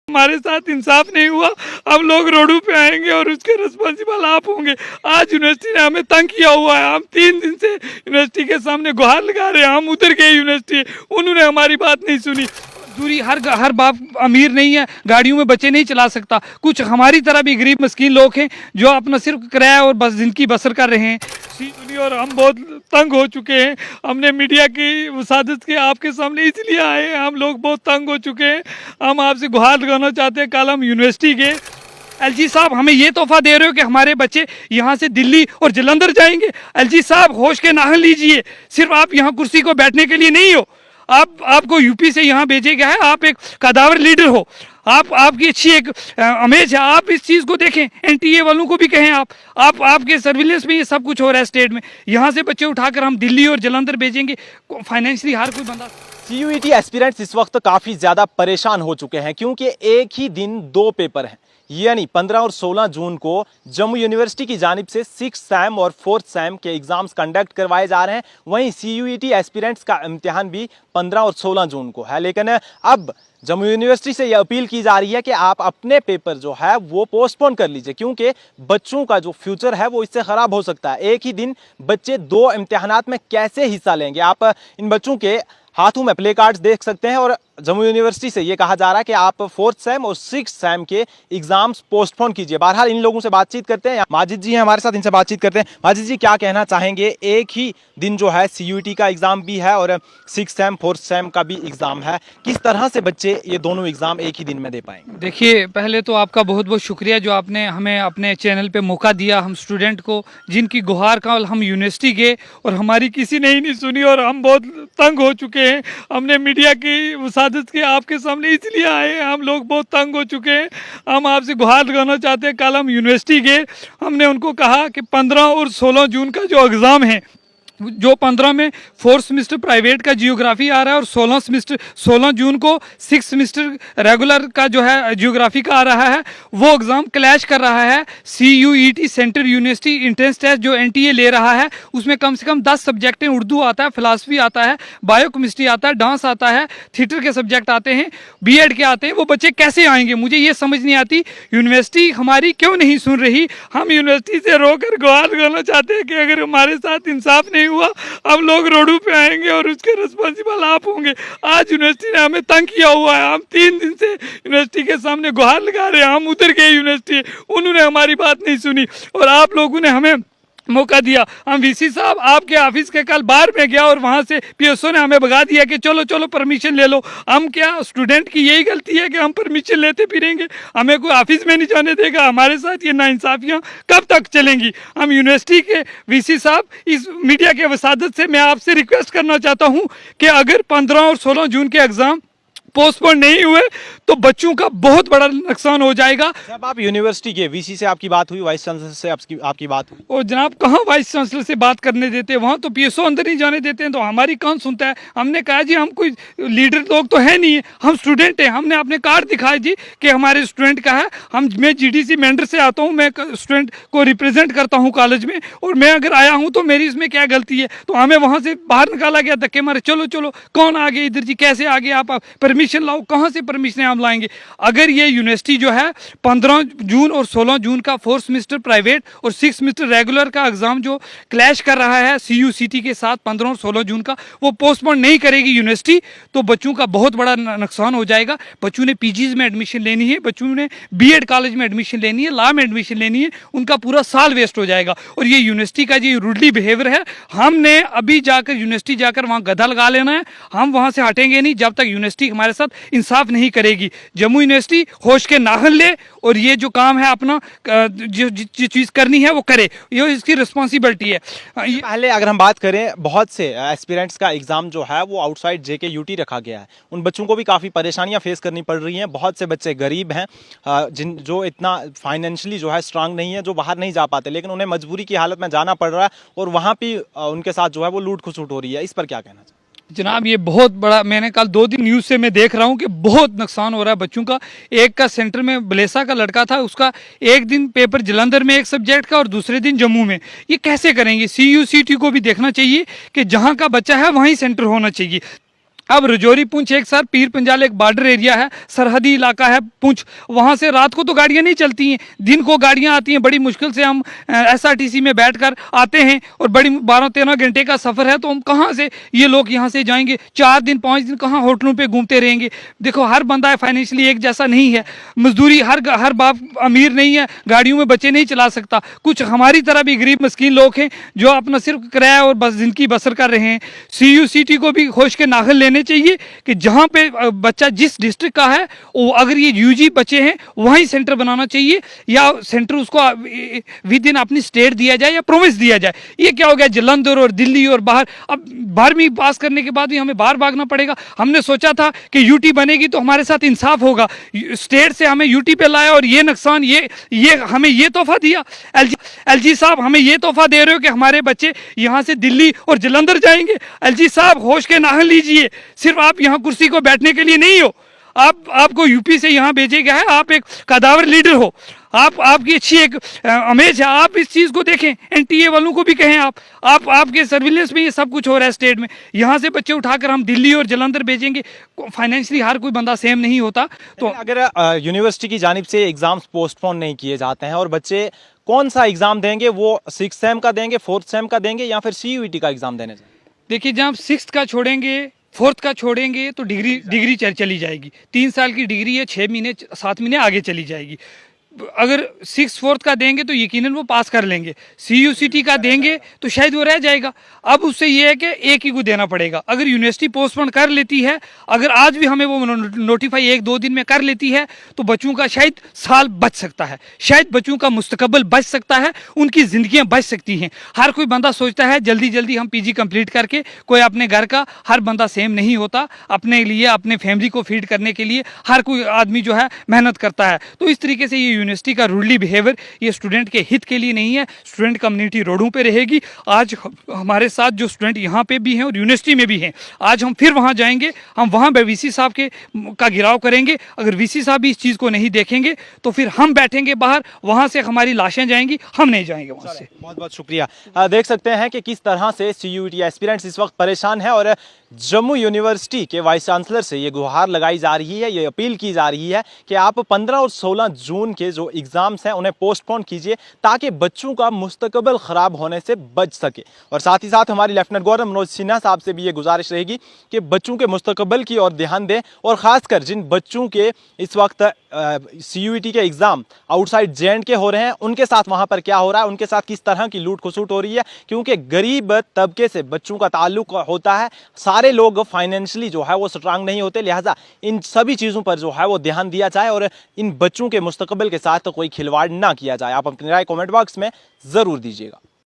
हमारे साथ इंसाफ नहीं हुआ, हम लोग रोडों पे आएंगे और उसके रिस्पॉन्सिबल आप होंगे। आज यूनिवर्सिटी ने हमें तंग किया हुआ है, हम 3 दिन से यूनिवर्सिटी के सामने गुहार लगा रहे हैं। हम उधर गए यूनिवर्सिटी, उन्होंने हमारी बात नहीं सुनी। दूरी हर बाप अमीर नहीं है, गाड़ियों में बच्चे नहीं चला सकता। कुछ हमारी तरह भी गरीब मस्कीन लोग हैं जो अपना सिर्फ किराया और बस जिनकी बसर कर रहे हैं। और हम बहुत तंग हो चुके हैं। हमने मीडिया की वसादत के आपके सामने इसलिए आए हैं, हम लोग बहुत तंग हो चुके हैं। हम आपसे गुहार लगाना चाहते हैं। कल हम यूनिवर्सिटी गए, एलजी साहब हमें ये तोहफा दे रहे हो कि हमारे बच्चे यहाँ से दिल्ली और जलंधर जाएंगे। एलजी साहब होश के नाहन लीजिए, सिर्फ आप यहाँ कुर्सी को बैठने के लिए नहीं हो। आपको यूपी से यहाँ भेजे गया है, आप एक कदावर लीडर हो, आपकी अच्छी एक इमेज है। आप इस चीज़ को देखें, एनटीए वालों को भी कहें आपके सर्विलेंस में ये सब कुछ हो रहा है स्टेट में। यहाँ से बच्चे उठाकर हम दिल्ली और जलंधर भेजेंगे, फाइनेंशियली हर कोई बंदा। सीयूईटी एस्पिरेंट्स इस वक्त काफ़ी ज़्यादा परेशान हो चुके हैं क्योंकि एक ही दिन 2 पेपर हैं, यानी 15 और 16 जून को जम्मू यूनिवर्सिटी की जानिब से 6th सैम और 4th सैम के एग्ज़ाम्स कंडक्ट करवाए जा रहे हैं। वहीं सीयूईटी एस्पिरेंट्स का इम्तिहान भी 15 और 16 जून को है। लेकिन अब जम्मू यूनिवर्सिटी से यह अपील की जा रही है कि आप अपने पेपर जो है वो पोस्टपोन कर लीजिए क्योंकि बच्चों का जो फ्यूचर है वो इससे ख़राब हो सकता है। एक ही दिन बच्चे 2 इम्तिहानात में कैसे हिस्सा लेंगे? आप इन बच्चों के हाथों में प्ले कार्ड्स देख सकते हैं और जम्मू यूनिवर्सिटी से ये कहा जा रहा है कि आप 4th सैम और 6th सैम के एग्जाम्स पोस्टपोन कीजिए। बहरहाल इन लोगों से बातचीत करते हैं। माजिद जी हैं हमारे साथ, इनसे बातचीत करते हैं। माजिद जी, क्या कहना चाहेंगे? एक ही दिन जो है सीयूईटी का एग्जाम भी है और 6th सैम 4th सैम का भी एग्जाम है, किस तरह से बच्चे ये दोनों एग्जाम एक ही दिन में दे पाएंगे? देखिए, पहले तो आपका बहुत बहुत शुक्रिया जो आपने हमें अपने चैनल पे मौका दिया, हम स्टूडेंट को, जिनकी गुहार का हम यूनिवर्सिटी गए और हमारी किसी ने ही नहीं सुनी और हम बहुत तंग हो चुके हैं। हमने मीडिया की वसादत के आपके सामने इसलिए आए हैं, हम लोग बहुत तंग हो चुके हैं। हम आपसे गुहार लगाना चाहते हैं। कल हम यूनिवर्सिटी गए, हमने उनको कहा कि 15 और 16 जून का जो एग्ज़ाम है, जो 15 में 4th सेमेस्टर प्राइवेट का जियोग्राफी आ रहा है और 16 जून को 6th सेमेस्टर रेगुलर का जो है जियोग्राफी का आ रहा है, वो एग्ज़ाम क्लैश कर रहा है। CUET central university entrance test जो एनटीए ले रहा है उसमें कम से कम 10 सब्जेक्ट हैं। उर्दू आता है, फिलासफी आता है, बायोकेमिस्ट्री आता है, डांस आता है, थिएटर के सब्जेक्ट आते हैं, बीएड के आते हैं। वो बच्चे कैसे आएंगे? मुझे ये समझ नहीं आती, यूनिवर्सिटी हमारी क्यों नहीं सुन रही। हम यूनिवर्सिटी से रोकर गुहार लगाना चाहते हैं कि अगर हमारे साथ इंसाफ नहीं हुआ, हम लोग रोडों पे आएंगे और उसके रिस्पॉन्सिबल आप होंगे। आज यूनिवर्सिटी ने हमें तंग किया हुआ है, हम 3 दिन से यूनिवर्सिटी के सामने गुहार लगा रहे हैं। हम उधर गए यूनिवर्सिटी, उन्होंने हमारी बात नहीं सुनी और आप लोगों ने हमें मौका दिया। हम वीसी साहब आपके ऑफिस के कल बाहर में गया और वहाँ से पीएसओ ने हमें भगा दिया कि चलो चलो परमिशन ले लो। हम क्या, स्टूडेंट की यही गलती है कि हम परमिशन लेते फिरेंगे? हमें कोई ऑफिस में नहीं जाने देगा। हमारे साथ ये नाइंसाफियाँ कब तक चलेंगी? हम यूनिवर्सिटी के वीसी साहब, इस मीडिया के वसादत से मैं आपसे रिक्वेस्ट करना चाहता हूँ कि अगर 15 और 16 जून के एग्ज़ाम पोस्टपोन नहीं हुए तो बच्चों का बहुत बड़ा नुकसान हो जाएगा। जब आप यूनिवर्सिटी के वीसी से आपकी बात हुई, वाइस चांसलर से आपकी बात हुई? और जनाब कहाँ वाइस चांसलर से बात करने देते हैं, वहाँ तो पीएसओ अंदर नहीं जाने देते हैं, तो हमारी कौन सुनता है? हमने कहा जी हम कोई लीडर लोग तो है नहीं, हम स्टूडेंट हैं। हमने अपने कार्ड दिखाए जी कि हमारे स्टूडेंट का है। मैं जीडीसी मेंडर से आता हूँ, मैं स्टूडेंट को रिप्रेजेंट करता हूँ कॉलेज में, और मैं अगर आया हूँ तो मेरी इसमें क्या गलती है? तो हमें वहाँ से बाहर निकाला गया धक्के मारे, चलो चलो कौन आ गए इधर जी, कैसे आ गए आप परमिशन लाओ। कहाँ से परमिशन हम लाएंगे? अगर ये यूनिवर्सिटी जो है 15 जून और 16 जून का 4th सेमेस्टर प्राइवेट और 6th सेमेस्टर रेगुलर का एग्जाम जो क्लैश कर रहा है सीयूसीटी के साथ 15 और 16 जून का, वो पोस्टपोन नहीं करेगी यूनिवर्सिटी, तो बच्चों का बहुत बड़ा नुकसान हो जाएगा। बच्चों ने पीजीज में एडमिशन लेनी है, बच्चों ने बीएड कॉलेज में एडमिशन लेनी है, लॉ में एडमिशन लेनी है, उनका पूरा साल वेस्ट हो जाएगा। और ये यूनिवर्सिटी का जो रूडली बिहेवियर है, हमने अभी जाकर यूनिवर्सिटी जाकर वहाँ गधा लगा लेना है। हम वहाँ से हटेंगे नहीं जब तक यूनिवर्सिटी हमारे साथ इंसाफ नहीं करेगी। जम्मू यूनिवर्सिटी होश के नाहन ले और ये जो काम है अपना जो चीज़ करनी है वो करे, ये इसकी रिस्पॉन्सिबिलिटी है। पहले अगर हम बात करें, बहुत से एस्पिरेंट्स का एग्जाम जो है वो आउटसाइड जेके यूटी रखा गया है। उन बच्चों को भी काफ़ी परेशानियां फेस करनी पड़ रही हैं। बहुत से बच्चे गरीब हैं, जो इतना फाइनेंशियली जो है स्ट्रांग नहीं है, जो बाहर नहीं जा पाते, लेकिन उन्हें मजबूरी की हालत में जाना पड़ रहा है और वहाँ भी उनके साथ जो है वो लूट खसुट हो रही है। इस पर क्या कहना चाहिए? जनाब ये बहुत बड़ा, मैंने कल 2 दिन न्यूज़ से मैं देख रहा हूँ कि बहुत नुकसान हो रहा है बच्चों का। एक का सेंटर में बलेसा का लड़का था, उसका एक दिन पेपर जलंधर में एक सब्जेक्ट का और दूसरे दिन जम्मू में। ये कैसे करेंगे? सीयूसीटी को भी देखना चाहिए कि जहाँ का बच्चा है वहीं सेंटर होना चाहिए। अब रजौरी पुंछ एक सर पीर पंजाल एक बॉर्डर एरिया है, सरहदी इलाका है पुंछ, वहाँ से रात को तो गाड़ियाँ नहीं चलती हैं, दिन को गाड़ियाँ आती हैं। बड़ी मुश्किल से हम एसआरटीसी में बैठकर आते हैं और बड़ी 12-13 घंटे का सफ़र है, तो हम कहाँ से ये लोग यहाँ से जाएंगे 4 दिन 5 दिन कहाँ होटलों पे घूमते रहेंगे। देखो हर बंदा फाइनेंशियली एक जैसा नहीं है, मजदूरी हर बाप अमीर नहीं है, गाड़ियों में बच्चे नहीं चला सकता। कुछ हमारी तरह भी गरीब मस्कीन लोग हैं जो अपना सिर्फ किराया और बस जिंदगी बसर कर रहे हैं। CUCT को भी होश के नाखुन लेने चाहिए कि जहां पे बच्चा जिस डिस्ट्रिक्ट का है वो अगर ये UG बच्चे हैं वहीं सेंटर बनाना चाहिए, या सेंटर उसको विद इन अपनी स्टेट दिया जाए या प्रोविंस दिया जाए। ये क्या हो गया जलंधर और दिल्ली और बाहर, अब 12वीं पास करने के बाद भी हमें बाहर भागना पड़ेगा। हमने सोचा था कि UT बनेगी तो हमारे साथ इंसाफ होगा, स्टेट से हमें UT पे लाया और ये नुकसान ये हमें ये तोहफा दिया। LG साहब हमें ये तोहफा दे रहे हो कि हमारे बच्चे यहाँ से दिल्ली और जलंधर जाएंगे। LG साहब होश के नाखुन लीजिए, सिर्फ आप यहाँ कुर्सी को बैठने के लिए नहीं हो, आपको यूपी से यहाँ भेजे गया है, आप एक कदावर लीडर हो, आपकी अच्छी एक इमेज है, आप इस चीज़ को देखें। NTA वालों को भी कहें आपके सर्विलेंस में ये सब कुछ हो रहा है स्टेट में, यहाँ से बच्चे उठाकर हम दिल्ली और जलंधर भेजेंगे। फाइनेंशियली हर कोई बंदा सेम नहीं होता। तो अगर यूनिवर्सिटी की जानिब से एग्जाम्स पोस्टपोन नहीं किए जाते हैं और बच्चे कौन सा एग्जाम देंगे, वो 6th सेम का देंगे, 4th सेम का देंगे या फिर CUET का एग्जाम देने जाएंगे? देखिए जब 6th का छोड़ेंगे 4th का छोड़ेंगे तो डिग्री चली जाएगी। 3 साल की डिग्री है, 6 महीने 7 महीने आगे चली जाएगी। अगर 6th 4th का देंगे तो यकीनन वो पास कर लेंगे। CUCT का देंगे तो शायद वो रह जाएगा। अब उससे ये है कि एक ही को देना पड़ेगा। अगर यूनिवर्सिटी पोस्टपोन कर लेती है, अगर आज भी हमें वो नोटिफाई 1-2 दिन में कर लेती है तो बच्चों का शायद साल बच सकता है, शायद बच्चों का मुस्तकबिल बच सकता है, उनकी ज़िंदगियाँ बच सकती हैं। हर कोई बंदा सोचता है जल्दी जल्दी हम PG कंप्लीट करके कोई अपने घर का, हर बंदा सेम नहीं होता। अपने लिए अपने फैमिली को फीड करने के लिए हर कोई आदमी जो है मेहनत करता है। तो इस तरीके से ये यूनिवर्सिटी का रूडली बिहेवियर ये स्टूडेंट के हित के लिए नहीं है। स्टूडेंट कम्युनिटी रोडों पे रहेगी। आज हमारे साथ जो स्टूडेंट यहाँ पे भी हैं और यूनिवर्सिटी में भी हैं, आज हम फिर वहाँ जाएंगे, हम वहाँ VC साहब का गिराव करेंगे। अगर VC साहब भी इस चीज़ को नहीं देखेंगे तो फिर हम बैठेंगे बाहर, वहाँ से हमारी लाशें जाएंगी, हम नहीं जाएंगे वहाँ से। बहुत बहुत शुक्रिया। देख सकते हैं कि किस तरह से CUET एस्पिरेंट्स इस वक्त परेशान है और जम्मू यूनिवर्सिटी के वाइस चांसलर से ये गुहार लगाई जा रही है, ये अपील की जा रही है कि आप 15 और 16 जून के जो एग्ज़ाम्स हैं उन्हें पोस्टपोन कीजिए ताकि बच्चों का मुस्तकबिल ख़राब होने से बच सके। और साथ ही साथ हमारी लेफ्टिनेंट गवर्नर मनोज सिन्हा साहब से भी ये गुजारिश रहेगी कि बच्चों के मुस्तकबिल की ओर ध्यान दें और ख़ासकर जिन बच्चों के इस वक्त CUET के एग्ज़ाम आउटसाइड JNK हो रहे हैं, उनके साथ वहाँ पर क्या हो रहा है, उनके साथ किस तरह की लूट खसूट हो रही है, क्योंकि गरीब तबके से बच्चों का ताल्लुक होता है। सारे लोग फाइनेंशियली जो है वो स्ट्रांग नहीं होते, लिहाजा इन सभी चीज़ों पर जो है वो ध्यान दिया जाए और इन बच्चों के मुस्तकबिल के साथ कोई खिलवाड़ ना किया जाए। आप अपनी राय कमेंट बॉक्स में ज़रूर दीजिएगा।